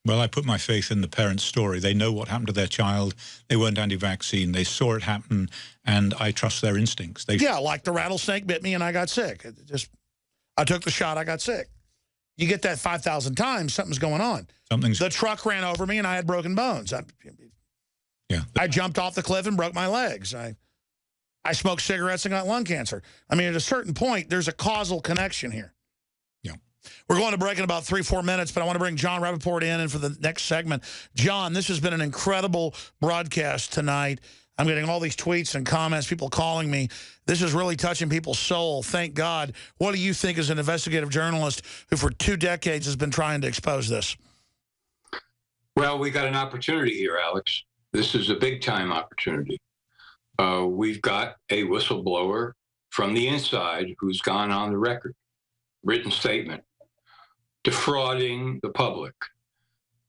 Well, I put my faith in the parents' story. They know what happened to their child. They weren't anti-vaccine. They saw it happen, and I trust their instincts. Yeah, like the rattlesnake bit me and I got sick. I took the shot, I got sick. You get that 5,000 times, something's going on. The truck ran over me and I had broken bones. I jumped off the cliff and broke my legs. I smoked cigarettes and got lung cancer. I mean, at a certain point, there's a causal connection here. We're going to break in about 3-4 minutes, but I want to bring Jon Rappoport in and for the next segment. John, this has been an incredible broadcast tonight. I'm getting all these tweets and comments, people calling me. This is really touching people's soul. Thank God. What do you think as an investigative journalist who for 2 decades has been trying to expose this? Well, we got an opportunity here, Alex. This is a big-time opportunity. We've got a whistleblower from the inside who's gone on the record, written statement, defrauding the public,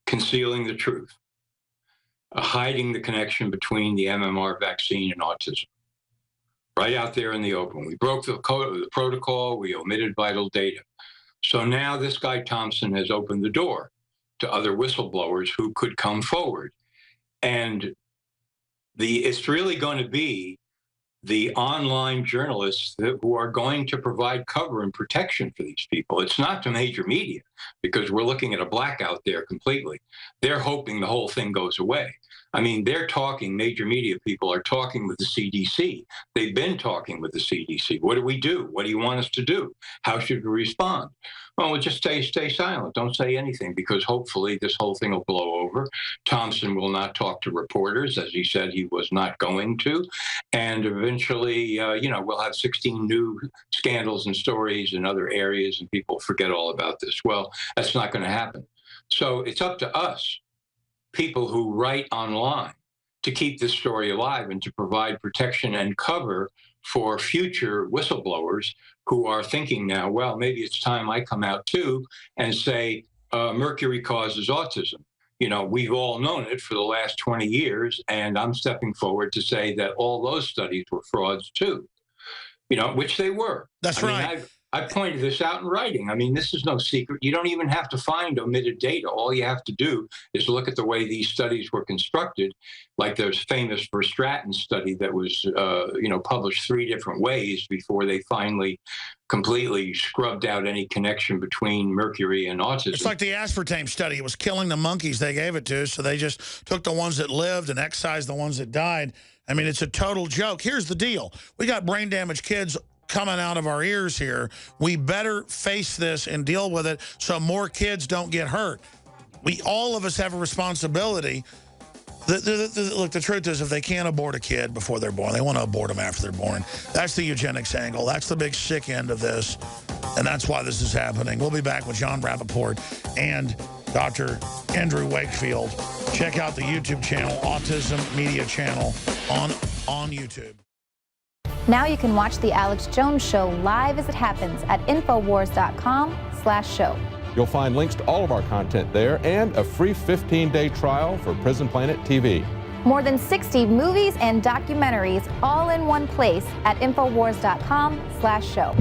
concealing the truth, hiding the connection between the MMR vaccine and autism, right out there in the open. We broke the protocol, we omitted vital data. So now this guy Thompson has opened the door to other whistleblowers who could come forward. And it's really going to be the online journalists who are going to provide cover and protection for these people. It's not the major media, because we're looking at a blackout there completely. They're hoping the whole thing goes away. I mean, major media people are talking with the CDC. They've been talking with the CDC. What do we do? What do you want us to do? How should we respond? Well, we'll just stay silent. Don't say anything, because hopefully this whole thing will blow over. Thompson will not talk to reporters, as he said he was not going to. And eventually, we'll have 16 new scandals and stories in other areas, and people forget all about this. Well, that's not going to happen. So it's up to us, people who write online, to keep this story alive and to provide protection and cover for future whistleblowers who are thinking now, well, maybe it's time I come out too and say mercury causes autism. We've all known it for the last 20 years, and I'm stepping forward to say that all those studies were frauds too, which they were. That's right. I pointed this out in writing. I mean, this is no secret. You don't even have to find omitted data. All you have to do is look at the way these studies were constructed, like there's famous Verstraeten study that was, published 3 different ways before they finally completely scrubbed out any connection between mercury and autism. It's like the aspartame study. It was killing the monkeys they gave it to, so they just took the ones that lived and excised the ones that died. I mean, it's a total joke. Here's the deal. We got brain-damaged kids coming out of our ears here. We better face this and deal with it so more kids don't get hurt. All of us have a responsibility. Look, the truth is, if they can't abort a kid before they're born, they want to abort them after they're born. That's the eugenics angle. That's the big sick end of this, and that's why this is happening. We'll be back with Jon Rappoport and Dr. Andrew Wakefield. Check out the YouTube channel, Autism Media Channel, on YouTube. Now you can watch The Alex Jones Show live as it happens at Infowars.com/show. You'll find links to all of our content there and a free 15-day trial for Prison Planet TV. More than 60 movies and documentaries all in one place at Infowars.com/show.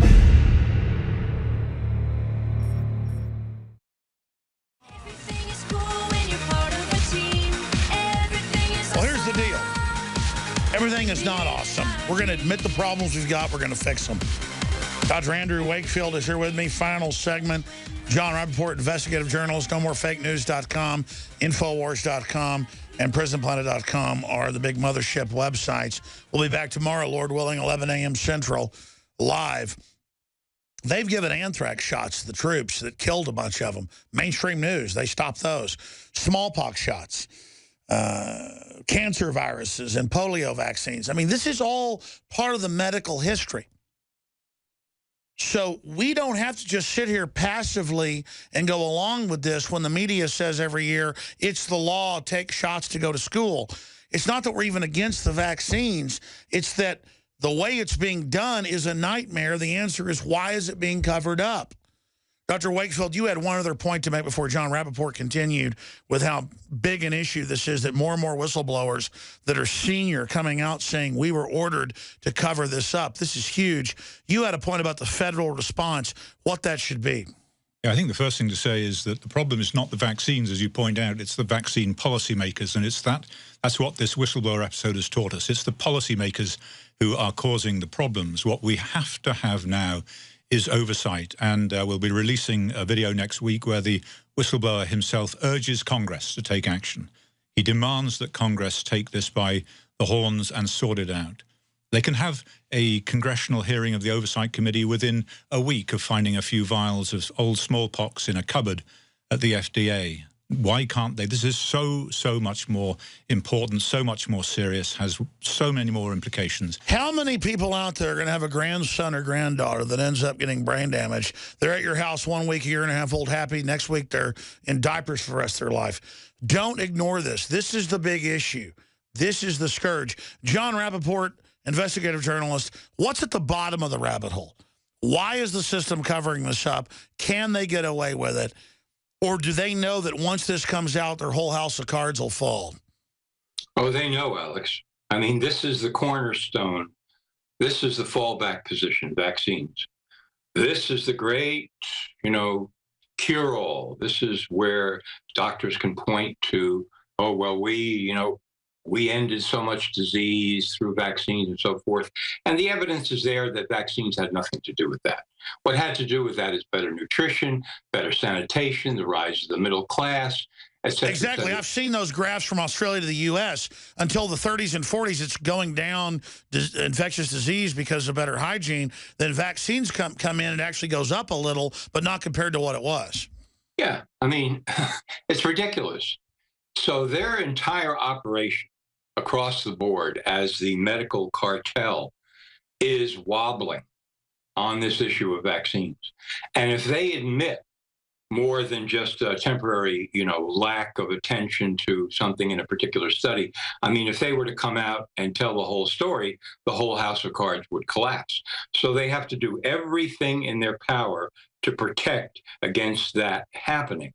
Well, here's the deal. Everything is not awesome. We're going to admit the problems we've got. We're going to fix them. Dr. Andrew Wakefield is here with me. Final segment. Jon Rappoport, investigative journalist. NoMoreFakeNews.com, Infowars.com, and PrisonPlanet.com are the big mothership websites. We'll be back tomorrow, Lord willing, 11 a.m. Central, live. They've given anthrax shots to the troops that killed a bunch of them. Mainstream news, they stopped those. Smallpox shots, cancer viruses, and polio vaccines. I mean, this is all part of the medical history. So we don't have to just sit here passively and go along with this when the media says every year it's the law, take shots to go to school. It's not that we're even against the vaccines. It's that the way it's being done is a nightmare. The answer is, why is it being covered up? Dr. Wakefield, you had one other point to make before Jon Rappoport continued with how big an issue this is, that more and more whistleblowers that are senior coming out saying we were ordered to cover this up. This is huge. You had a point about the federal response, what that should be. Yeah, I think the first thing to say is that the problem is not the vaccines, as you point out. It's the vaccine policymakers, and that's what this whistleblower episode has taught us. It's the policymakers who are causing the problems. What we have to have now is oversight, and we'll be releasing a video next week where the whistleblower himself urges Congress to take action. He demands that Congress take this by the horns and sort it out. They can have a congressional hearing of the Oversight Committee within a week of finding a few vials of old smallpox in a cupboard at the FDA. Why can't they? This is so much more important, so much more serious, has so many more implications. How many people out there are going to have a grandson or granddaughter that ends up getting brain damage? They're at your house 1 week, a year and a half old, happy. Next week, they're in diapers for the rest of their life. Don't ignore this. This is the big issue. This is the scourge. Jon Rappoport, investigative journalist, what's at the bottom of the rabbit hole? Why is the system covering this up? Can they get away with it? Or do they know that once this comes out, their whole house of cards will fall? Oh, they know, Alex. I mean, this is the cornerstone. This is the fallback position, vaccines. This is the great, cure-all. This is where doctors can point to, oh, well, we ended so much disease through vaccines and so forth. And the evidence is there that vaccines had nothing to do with that. What had to do with that is better nutrition, better sanitation, the rise of the middle class, et cetera. Exactly. I've seen those graphs from Australia to the U.S. Until the 30s and 40s, it's going down infectious disease because of better hygiene. Then vaccines come in, it actually goes up a little, but not compared to what it was. Yeah. I mean, it's ridiculous. So their entire operation across the board as the medical cartel is wobbling on this issue of vaccines. And if they admit more than just a temporary, lack of attention to something in a particular study, I mean, if they were to come out and tell the whole story, the whole house of cards would collapse. So they have to do everything in their power to protect against that happening.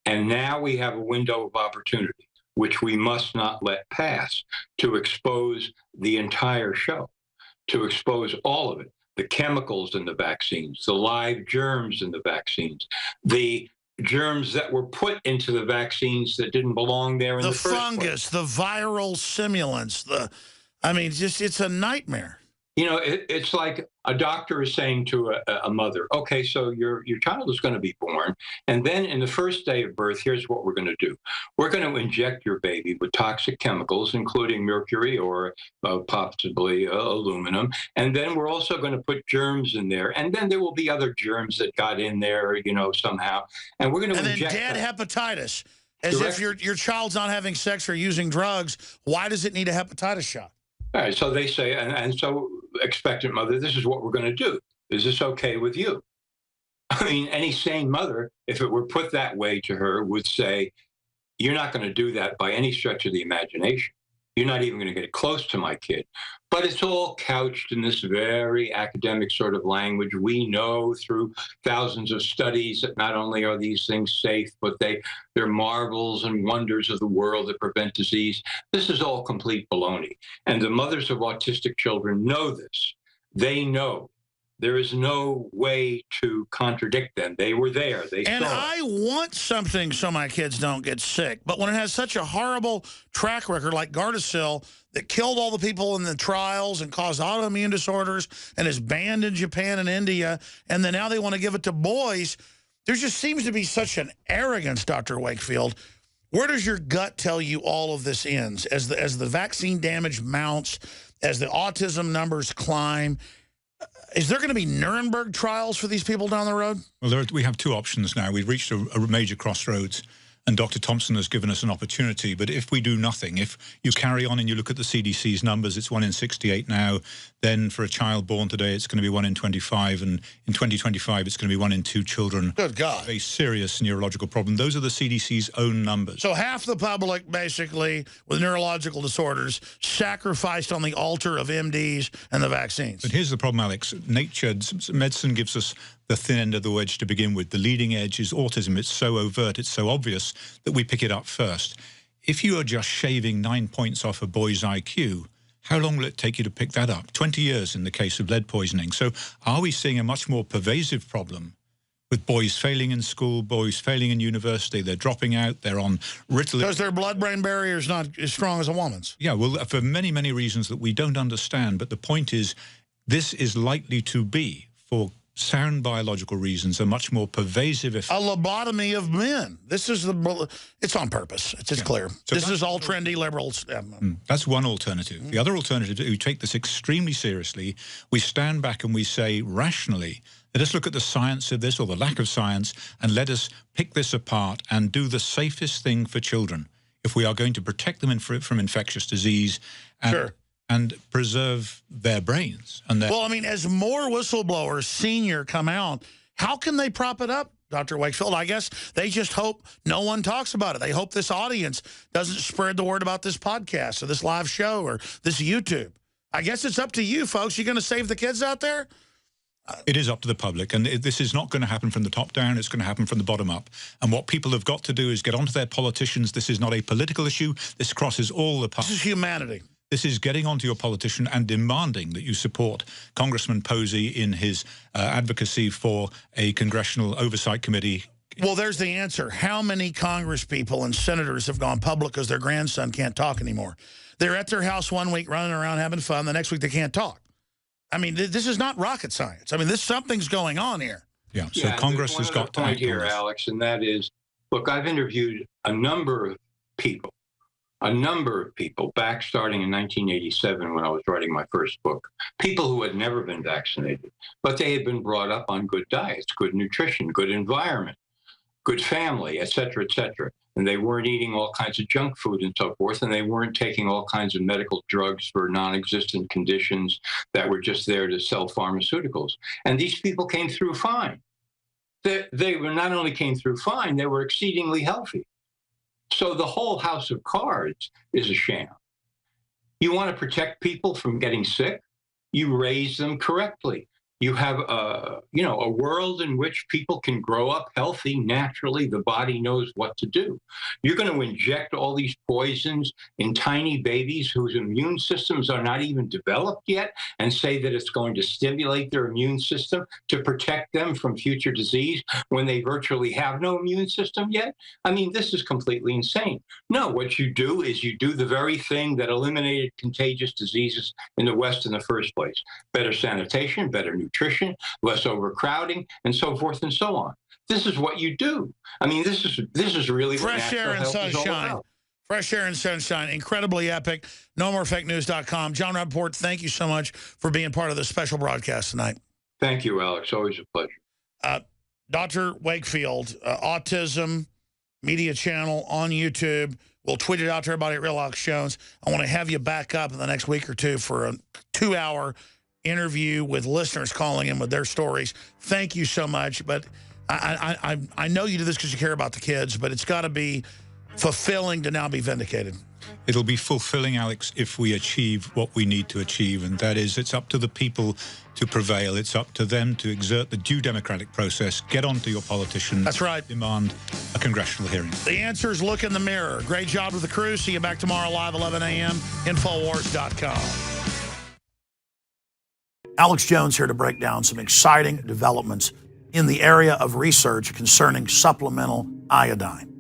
And now we have a window of opportunity, which we must not let pass, to expose the entire show, to expose all of it, the chemicals in the vaccines, the live germs in the vaccines, the germs that were put into the vaccines that didn't belong there in the first place. The fungus, the viral simulants, it's a nightmare. It's like a doctor is saying to a mother, okay, so your child is going to be born, and then in the first day of birth, here's what we're going to do. We're going to inject your baby with toxic chemicals, including mercury or possibly aluminum, and then we're also going to put germs in there, and then there will be other germs that got in there, somehow, and we're going to inject then dead them. hepatitis, as if your child's not having sex or using drugs. Why does it need a hepatitis shot? All right, so they say, and so expectant mother, this is what we're going to do. Is this okay with you? I mean, any sane mother, if it were put that way to her, would say, you're not going to do that by any stretch of the imagination. You're not even going to get close to my kid. But it's all couched in this very academic sort of language. We know through thousands of studies that not only are these things safe, but they're marvels and wonders of the world that prevent disease. This is all complete baloney. And the mothers of autistic children know this. They know. There is no way to contradict them. They were there. They and saw I want something so my kids don't get sick. But when it has such a horrible track record like Gardasil that killed all the people in the trials and caused autoimmune disorders and is banned in Japan and India, and then now they want to give it to boys, there just seems to be such an arrogance, Dr. Wakefield. Where does your gut tell you all of this ends? As the vaccine damage mounts, as the autism numbers climb, is there going to be Nuremberg trials for these people down the road? Well, we have two options now. We've reached a major crossroads, and Dr. Thompson has given us an opportunity. But if we do nothing, if you carry on and you look at the CDC's numbers, it's 1 in 68 now. Then for a child born today, it's going to be 1 in 25. And in 2025, it's going to be 1 in 2 children. Good God. A serious neurological problem. Those are the CDC's own numbers. So half the public, basically, with neurological disorders, sacrificed on the altar of MDs and the vaccines. But here's the problem, Alex. Nature's medicine gives us the thin end of the wedge to begin with. The leading edge is autism. It's so overt, it's so obvious that we pick it up first. If you are just shaving 9 points off a boy's IQ, how long will it take you to pick that up? 20 years in the case of lead poisoning. So are we seeing a much more pervasive problem with boys failing in school, boys failing in university? They're dropping out, they're on Ritalin. Because their blood-brain barrier is not as strong as a woman's. Yeah, well, for many, many reasons that we don't understand. But the point is, this is likely to be, for sound biological reasons, a much more pervasive effect. A lobotomy of men. This is it's on purpose. It's clear. So this is all trendy liberals. That's one alternative. The other alternative, we take this extremely seriously. We stand back and we say rationally, let us look at the science of this, or the lack of science, and let us pick this apart and do the safest thing for children if we are going to protect them from infectious disease and preserve their brains. And well, I mean, as more whistleblowers, senior, come out, how can they prop it up, Dr. Wakefield? I guess they just hope no one talks about it. They hope this audience doesn't spread the word about this podcast or this live show or this YouTube. I guess it's up to you, folks. You going to save the kids out there? It is up to the public, and this is not going to happen from the top down. It's going to happen from the bottom up. And what people have got to do is get onto their politicians. This is not a political issue. This crosses all the parties. This is humanity. This is getting onto your politician and demanding that you support Congressman Posey in his advocacy for a congressional oversight committee. Well, there's the answer. How many congresspeople and senators have gone public because their grandson can't talk anymore? They're at their house one week running around having fun. The next week they can't talk. I mean, this is not rocket science. I mean, something's going on here. Yeah, so Congress has got to point here, Alex, and that is, look, I've interviewed a number of people back starting in 1987 when I was writing my first book, people who had never been vaccinated, but they had been brought up on good diets, good nutrition, good environment, good family, et cetera, and they weren't eating all kinds of junk food and so forth, and they weren't taking all kinds of medical drugs for non-existent conditions that were just there to sell pharmaceuticals. And these people came through fine. They were not only came through fine, they were exceedingly healthy. So the whole house of cards is a sham. You want to protect people from getting sick? You raise them correctly. You have a world in which people can grow up healthy naturally. The body knows what to do. You're going to inject all these poisons in tiny babies whose immune systems are not even developed yet and say that it's going to stimulate their immune system to protect them from future disease when they virtually have no immune system yet? I mean, this is completely insane. No, what you do is you do the very thing that eliminated contagious diseases in the West in the first place. Better sanitation, better nutrition, less overcrowding, and so forth and so on. This is what you do. I mean, this is really fresh air and sunshine. Fresh air and sunshine. Incredibly epic. NoMoreFakeNews.com. Jon Rappoport, thank you so much for being part of this special broadcast tonight. Thank you, Alex. Always a pleasure. Dr. Wakefield, Autism Media Channel on YouTube. We'll tweet it out to everybody at Real Alex Jones. I want to have you back up in the next week or two for a 2-hour interview with listeners calling in with their stories. Thank you so much. But I know you do this because you care about the kids, but it's got to be fulfilling to now be vindicated. It'll be fulfilling, Alex, if we achieve what we need to achieve, and that is it's up to the people to prevail. It's up to them to exert the due democratic process, get onto your politicians. That's right. Demand a congressional hearing. The answer is look in the mirror. Great job with the crew. See you back tomorrow live, 11 a.m., Infowars.com. Alex Jones here to break down some exciting developments in the area of research concerning supplemental iodine.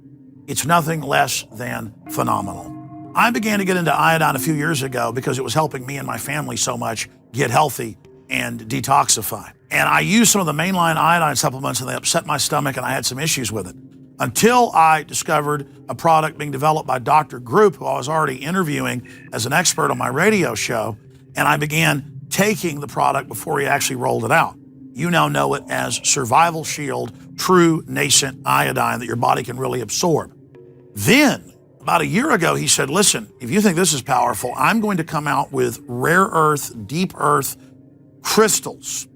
It's nothing less than phenomenal. I began to get into iodine a few years ago because it was helping me and my family so much get healthy and detoxify. And I used some of the mainline iodine supplements and they upset my stomach and I had some issues with it. Until I discovered a product being developed by Dr. Group, who I was already interviewing as an expert on my radio show, and I began taking the product before he actually rolled it out. You now know it as Survival Shield True Nascent Iodine that your body can really absorb. Then, about a year ago, he said, listen, if you think this is powerful, I'm going to come out with rare earth, deep earth crystals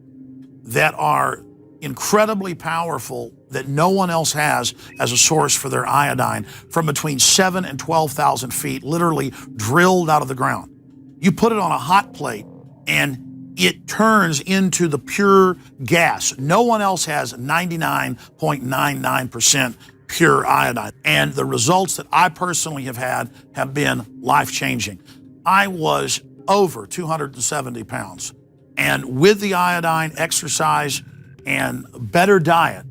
that are incredibly powerful that no one else has as a source for their iodine from between 7,000 and 12,000 feet, literally drilled out of the ground. You put it on a hot plate and it turns into the pure gas. No one else has 99.99% pure iodine. And the results that I personally have had have been life-changing. I was over 270 pounds. And with the iodine, exercise, and better diet,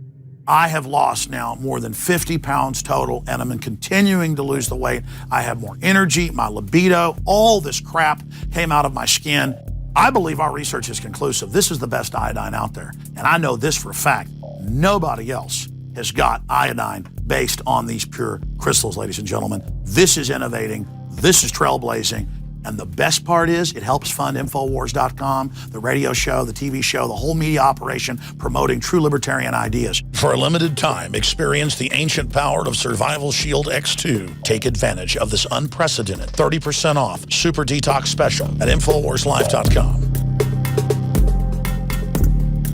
I have lost now more than 50 pounds total, and I'm continuing to lose the weight. I have more energy, my libido, all this crap came out of my skin. I believe our research is conclusive. This is the best iodine out there. And I know this for a fact. Nobody else has got iodine based on these pure crystals, ladies and gentlemen. This is innovating. This is trailblazing. And the best part is it helps fund Infowars.com, the radio show, the TV show, the whole media operation promoting true libertarian ideas. For a limited time, experience the ancient power of Survival Shield X2. Take advantage of this unprecedented 30% off Super Detox Special at InfoWarsLife.com.